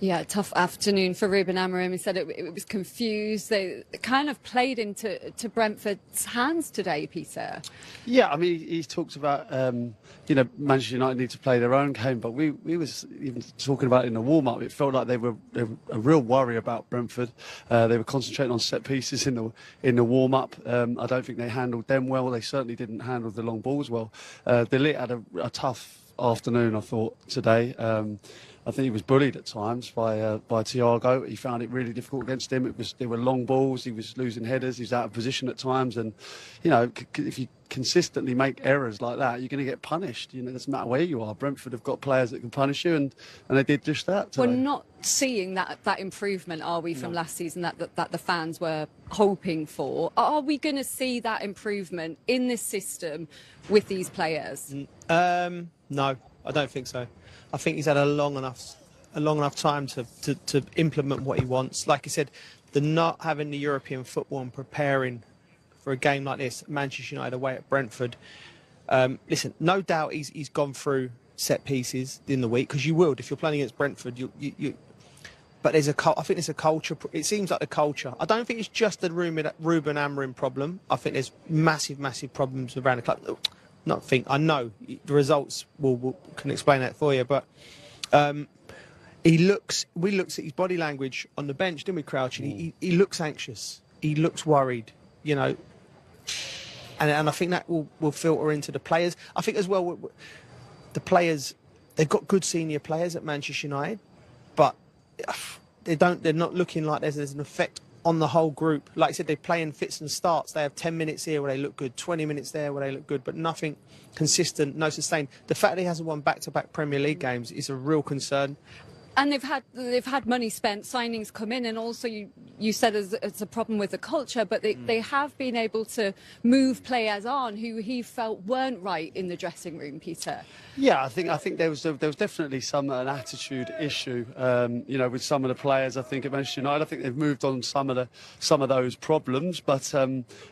Yeah, tough afternoon for Ruben Amorim. He said it was confused. They kind of played into Brentford's hands today, Peter. Yeah, I mean, he talked about, Manchester United need to play their own game, but we was even talking about it in the warm-up. It felt like they were a real worry about Brentford. They were concentrating on set pieces in the warm-up. I don't think they handled them well. They certainly didn't handle the long balls well. De Ligt had a tough afternoon, I thought, today. I think he was bullied at times by Thiago. He found it really difficult against him. There were long balls. He was losing headers. He was out of position at times. And, if you consistently make errors like that, you're going to get punished. It doesn't matter where you are. Brentford have got players that can punish you, and they did just that today. We're not seeing that improvement, are we, from last season that the fans were hoping for? Are we going to see that improvement in this system with these players? No, I don't think so. I think he's had a long enough time to implement what he wants. Like I said, the not having the European football and preparing for a game like this, Manchester United away at Brentford. Listen, no doubt he's gone through set pieces in the week, because you will if you're playing against Brentford. But I think there's a culture. It seems like the culture. I don't think it's just a Ruben Amorim problem. I think there's massive problems around the club. I know the results can explain that for you, but we looked at his body language on the bench, didn't we, Crouch? He looks anxious, he looks worried, and I think that will filter into the players. I think as well, the players, they've got good senior players at Manchester United, but they're not looking like there's an effect on the whole group. Like I said, they play in fits and starts. They have 10 minutes here where they look good, 20 minutes there where they look good, but nothing consistent, no sustained. The fact that he hasn't won back-to-back Premier League games is a real concern. And they've had money spent, signings come in, and also you said it's a problem with the culture, but they have been able to move players on who he felt weren't right in the dressing room, Peter. Yeah, I think there was definitely an attitude issue, with some of the players. I think at Manchester United, I think they've moved on some of those problems, but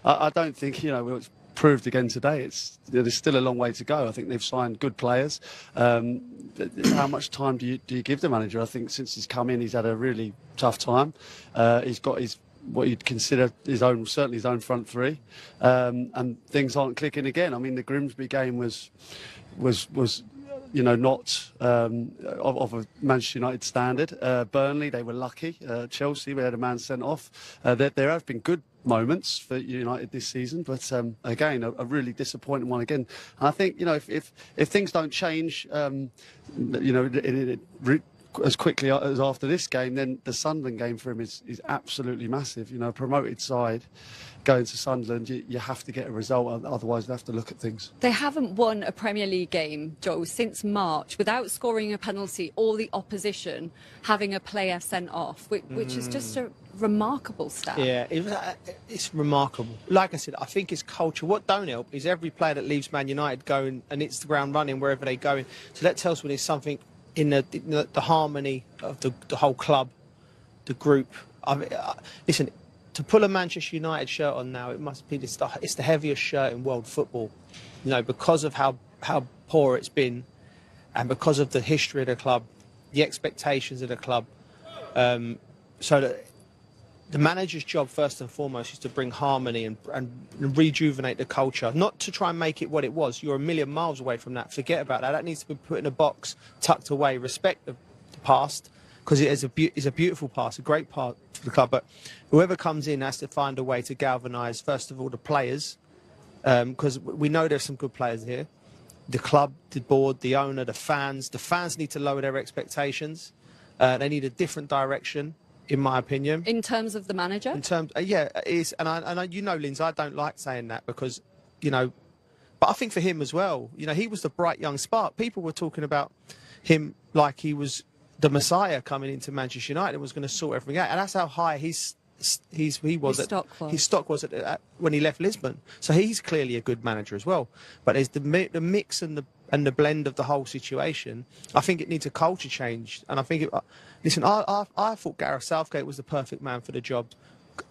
I don't think it's proved again today. There's still a long way to go. I think they've signed good players. How much time do you give the manager? I think since he's come in, he's had a really tough time. He's got what you'd consider certainly his own front three, and things aren't clicking again. I mean, the Grimsby game was not of a Manchester United standard. Burnley, they were lucky. Chelsea, we had a man sent off. There have been good moments for United this season, but again, a really disappointing one again. And I think if things don't change, as quickly as after this game, then the Sunderland game for him is absolutely massive. A promoted side going to Sunderland, you have to get a result, otherwise they have to look at things. They haven't won a Premier League game, Joe, since March without scoring a penalty or the opposition having a player sent off, which is just a remarkable stat. Yeah, it's remarkable. Like I said, I think it's culture. What don't help is every player that leaves Man United going and hits the ground running wherever they go. So that tells me there's something in the harmony of the whole club, the group. Listen, to pull a Manchester United shirt on now, it must be it's the heaviest shirt in world football. Because of how poor it's been, and because of the history of the club, the expectations of the club. So that the manager's job, first and foremost, is to bring harmony and rejuvenate the culture, not to try and make it what it was. You're a million miles away from that. Forget about that. That needs to be put in a box, tucked away. Respect the past, because it is a beautiful past, a great part for the club. But whoever comes in has to find a way to galvanise, first of all, the players, because we know there's some good players here. The club, the board, the owner, the fans. The fans need to lower their expectations. They need a different direction, in my opinion. In terms of the manager? In terms, yeah, it is. And I Lindsay, I don't like saying that because, but I think for him as well, he was the bright young spark. People were talking about him like he was the Messiah coming into Manchester United and was going to sort everything out. And that's how high his stock was when he left Lisbon. So he's clearly a good manager as well. But there's the mix and the blend of the whole situation. I think it needs a culture change. And I think listen, I thought Gareth Southgate was the perfect man for the job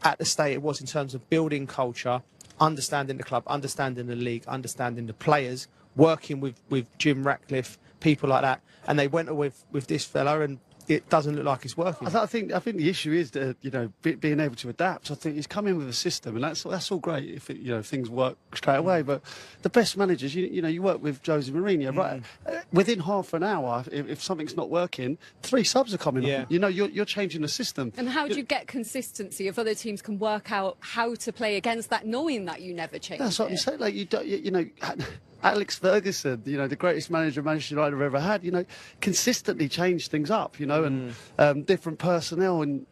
at the state it was, in terms of building culture, understanding the club, understanding the league, understanding the players, working with Jim Ratcliffe, people like that. And they went with this fella, and it doesn't look like it's working. I think the issue is that, you know, being able to adapt. I think he's come in with a system, and that's all great if things work straight away. But the best managers, you work with Jose Mourinho, right? Within half an hour, if something's not working, 3 subs are coming on. You know, you're changing the system. And how do you get consistency if other teams can work out how to play against that, knowing that you never change? That's what I'm saying. Like you know. Alex Ferguson, the greatest manager Manchester United have ever had, consistently changed things up, and different personnel and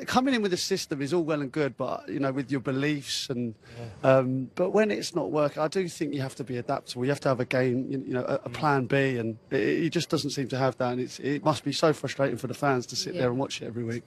coming in with a system is all well and good, but with your beliefs and but when it's not working, I do think you have to be adaptable. You have to have a game, a plan B, and it just doesn't seem to have that. And it must be so frustrating for the fans to sit there and watch it every week.